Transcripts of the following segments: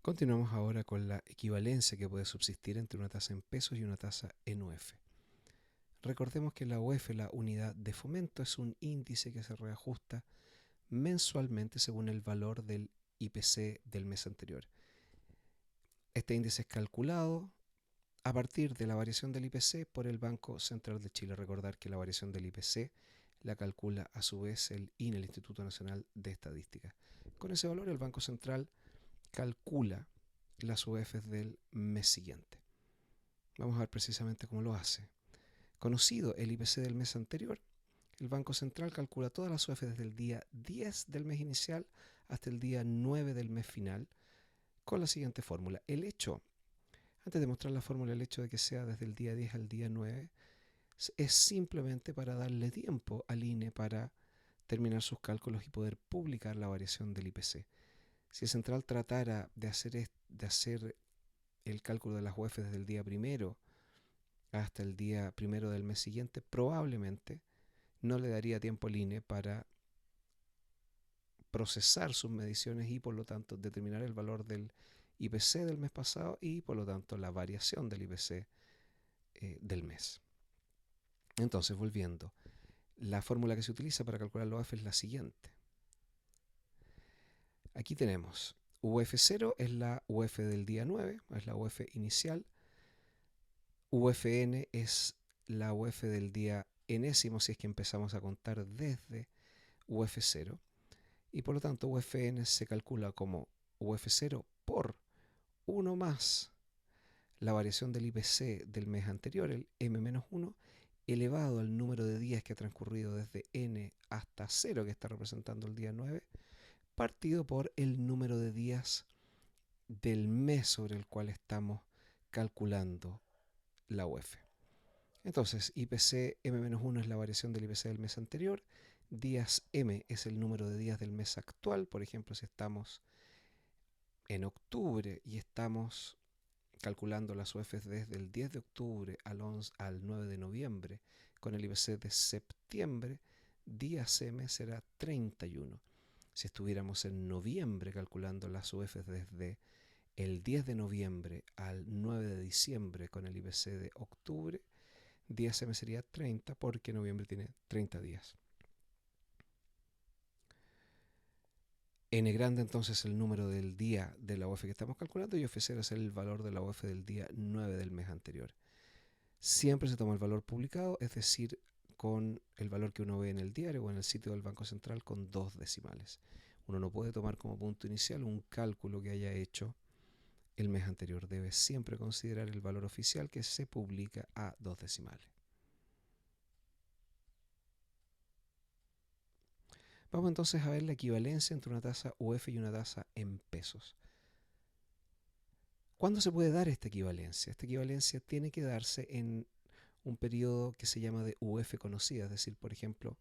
Continuamos ahora con la equivalencia que puede subsistir entre una tasa en pesos y una tasa en UF. Recordemos que la UF, la unidad de fomento, es un índice que se reajusta mensualmente según el valor del IPC del mes anterior. Este índice es calculado a partir de la variación del IPC por el Banco Central de Chile. Recordar que la variación del IPC la calcula a su vez el INE, el Instituto Nacional de Estadística. Con ese valor el Banco Central calcula las UFs del mes siguiente. Vamos a ver precisamente cómo lo hace. Conocido el IPC del mes anterior, el Banco Central calcula todas las UFs desde el día 10 del mes inicial hasta el día 9 del mes final con la siguiente fórmula. Antes de mostrar la fórmula, el hecho de que sea desde el día 10 al día 9 es simplemente para darle tiempo al INE para terminar sus cálculos y poder publicar la variación del IPC. Si el Central tratara de hacer el cálculo de las UEF desde el día primero hasta el día primero del mes siguiente, probablemente no le daría tiempo al INE para procesar sus mediciones y por lo tanto determinar el valor del IPC del mes pasado y por lo tanto la variación del IPC del mes. Entonces, volviendo, la fórmula que se utiliza para calcular la UEF es la siguiente. Aquí tenemos UF0 es la UF del día 9, es la UF inicial. UFN es la UF del día enésimo si es que empezamos a contar desde UF0. Y por lo tanto UFN se calcula como UF0 por 1 más la variación del IPC del mes anterior, el M-1, elevado al número de días que ha transcurrido desde N hasta 0, que está representando el día 9, partido por el número de días del mes sobre el cual estamos calculando la UF. Entonces, IPC M-1 es la variación del IPC del mes anterior, días M es el número de días del mes actual. Por ejemplo, si estamos en octubre y estamos calculando las UFs desde el 10 de octubre al 9 de noviembre con el IPC de septiembre, días M será 31. Si estuviéramos en noviembre calculando las UFs desde el 10 de noviembre al 9 de diciembre con el IPC de octubre, días M sería 30 porque noviembre tiene 30 días. N grande entonces el número del día de la UF que estamos calculando y F0 es el valor de la UF del día 9 del mes anterior. Siempre se toma el valor publicado, es decir, con el valor que uno ve en el diario o en el sitio del Banco Central con 2 decimales. Uno no puede tomar como punto inicial un cálculo que haya hecho el mes anterior. Debe siempre considerar el valor oficial que se publica a 2 decimales. Vamos entonces a ver la equivalencia entre una tasa UF y una tasa en pesos. ¿Cuándo se puede dar esta equivalencia? Esta equivalencia tiene que darse en un periodo que se llama de UF conocida, es decir, por ejemplo,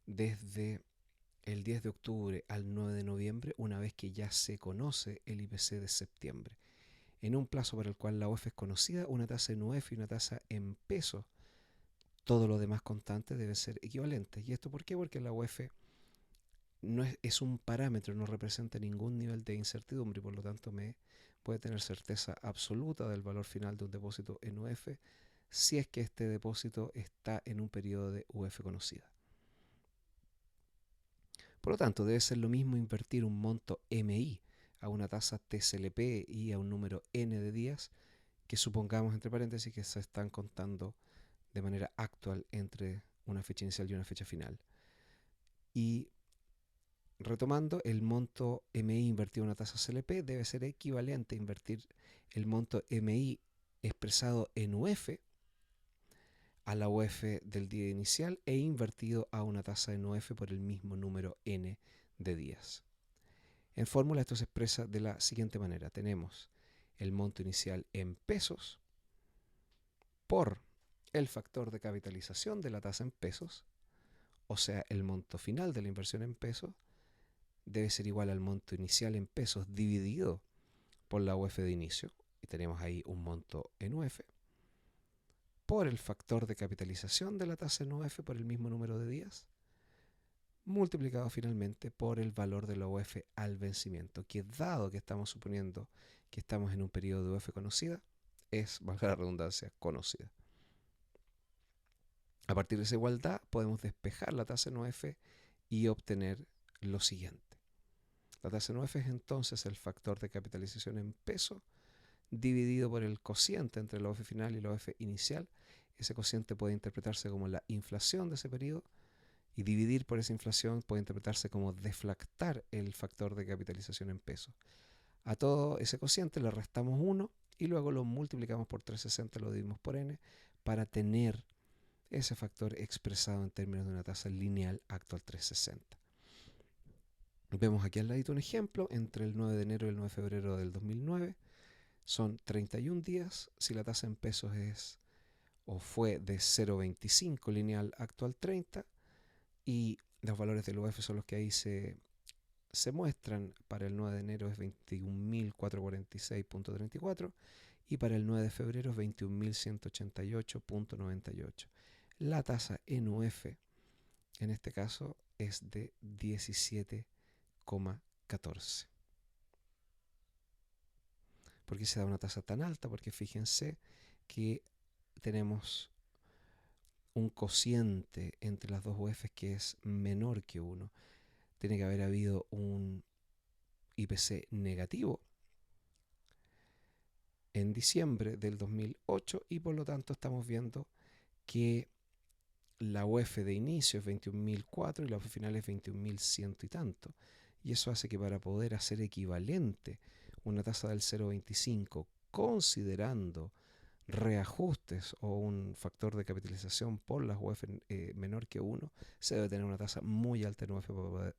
desde el 10 de octubre al 9 de noviembre, una vez que ya se conoce el IPC de septiembre. En un plazo para el cual la UF es conocida, una tasa en UF y una tasa en pesos, todo lo demás constante debe ser equivalente. ¿Y esto por qué? Porque la UF no es un parámetro, no representa ningún nivel de incertidumbre y por lo tanto me puede tener certeza absoluta del valor final de un depósito en UF si es que este depósito está en un periodo de UF conocida. Por lo tanto, debe ser lo mismo invertir un monto MI a una tasa TCLP y a un número N de días que supongamos entre paréntesis que se están contando de manera actual entre una fecha inicial y una fecha final. Y retomando, el monto MI invertido en una tasa CLP debe ser equivalente a invertir el monto MI expresado en UF a la UF del día inicial e invertido a una tasa en UF por el mismo número N de días. En fórmula esto se expresa de la siguiente manera. Tenemos el monto inicial en pesos por el factor de capitalización de la tasa en pesos, o sea, el monto final de la inversión en pesos, debe ser igual al monto inicial en pesos dividido por la UF de inicio, y tenemos ahí un monto en UF, por el factor de capitalización de la tasa en UF por el mismo número de días, multiplicado finalmente por el valor de la UF al vencimiento, que dado que estamos suponiendo que estamos en un periodo de UF conocida, es, valga la redundancia, conocida. A partir de esa igualdad podemos despejar la tasa en UF y obtener lo siguiente. La tasa en UF es entonces el factor de capitalización en peso dividido por el cociente entre la UF final y la UF inicial. Ese cociente puede interpretarse como la inflación de ese periodo y dividir por esa inflación puede interpretarse como deflactar el factor de capitalización en pesos. A todo ese cociente le restamos 1 y luego lo multiplicamos por 360, lo dividimos por n para tener ese factor expresado en términos de una tasa lineal actual 360. Vemos aquí al ladito un ejemplo entre el 9 de enero y el 9 de febrero del 2009. Son 31 días. Si la tasa en pesos es o fue de 0,25 lineal actual 30 y los valores del UF son los que ahí se muestran, para el 9 de enero es 21.446.34 y para el 9 de febrero es 21.188.98. La tasa en UF en este caso es de 17,14. ¿Por qué se da una tasa tan alta? Porque fíjense que tenemos un cociente entre las dos UFs que es menor que 1. Tiene que haber habido un IPC negativo en diciembre del 2008 y por lo tanto estamos viendo que la UF de inicio es 21.004 y la UF final es 21.100 y tanto. Y eso hace que para poder hacer equivalente una tasa del 0,25 considerando reajustes o un factor de capitalización por las UF menor que 1, se debe tener una tasa muy alta en UF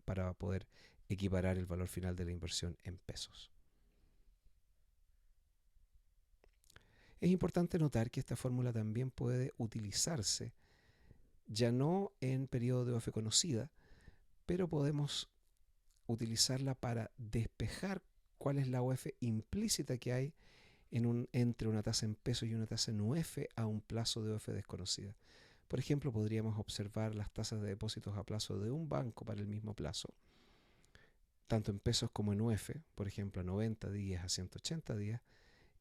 para poder equiparar el valor final de la inversión en pesos. Es importante notar que esta fórmula también puede utilizarse ya no en periodo de UF conocida, pero podemos utilizarla para despejar cuál es la UF implícita que hay entre una tasa en pesos y una tasa en UF a un plazo de UF desconocida. Por ejemplo, podríamos observar las tasas de depósitos a plazo de un banco para el mismo plazo, tanto en pesos como en UF, por ejemplo a 90 días, a 180 días,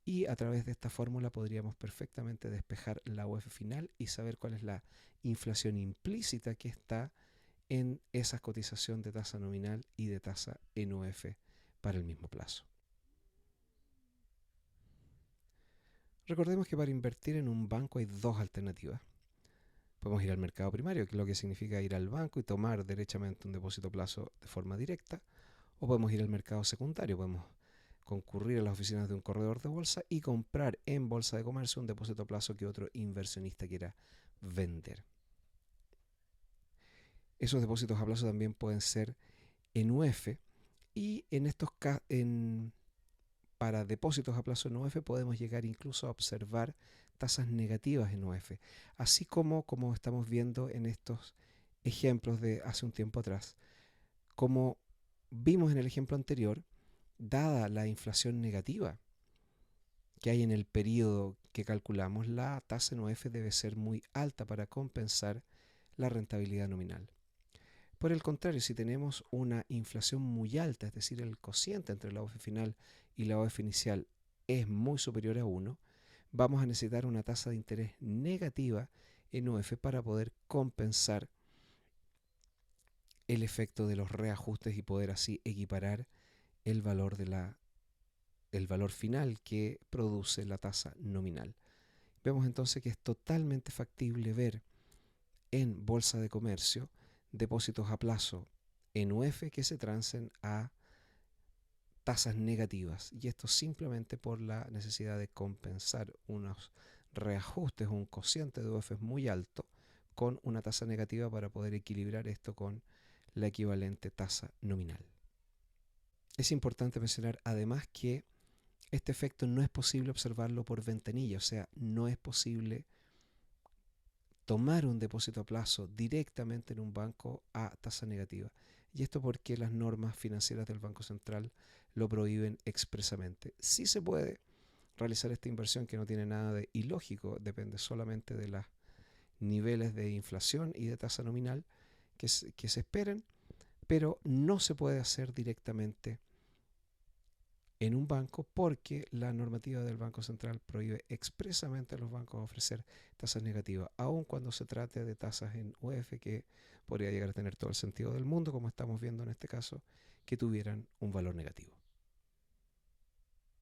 y a través de esta fórmula podríamos perfectamente despejar la UF final y saber cuál es la inflación implícita que está en esa cotización de tasa nominal y de tasa en UF para el mismo plazo. Recordemos que para invertir en un banco hay dos alternativas. Podemos ir al mercado primario, que es lo que significa ir al banco y tomar derechamente un depósito a plazo de forma directa, o podemos ir al mercado secundario, podemos concurrir a las oficinas de un corredor de bolsa y comprar en bolsa de comercio un depósito a plazo que otro inversionista quiera vender. Esos depósitos a plazo también pueden ser en UF y en estos casos, para depósitos a plazo en UF podemos llegar incluso a observar tasas negativas en UF, así como estamos viendo en estos ejemplos de hace un tiempo atrás. Como vimos en el ejemplo anterior, dada la inflación negativa que hay en el periodo que calculamos, la tasa en UF debe ser muy alta para compensar la rentabilidad nominal. Por el contrario, si tenemos una inflación muy alta, es decir, el cociente entre la UF final y la UF inicial es muy superior a 1, vamos a necesitar una tasa de interés negativa en UF para poder compensar el efecto de los reajustes y poder así equiparar el valor final que produce la tasa nominal. Vemos entonces que es totalmente factible ver en bolsa de comercio depósitos a plazo en UF que se transen a tasas negativas, y esto simplemente por la necesidad de compensar unos reajustes o un cociente de UF muy alto con una tasa negativa para poder equilibrar esto con la equivalente tasa nominal. Es importante mencionar además que este efecto no es posible observarlo por ventanilla, o sea, no es posible tomar un depósito a plazo directamente en un banco a tasa negativa. Y esto porque las normas financieras del Banco Central lo prohíben expresamente. Sí se puede realizar esta inversión, que no tiene nada de ilógico, depende solamente de los niveles de inflación y de tasa nominal que se esperen, pero no se puede hacer directamente en un banco porque la normativa del Banco Central prohíbe expresamente a los bancos ofrecer tasas negativas, aun cuando se trate de tasas en UF que podría llegar a tener todo el sentido del mundo, como estamos viendo en este caso, que tuvieran un valor negativo.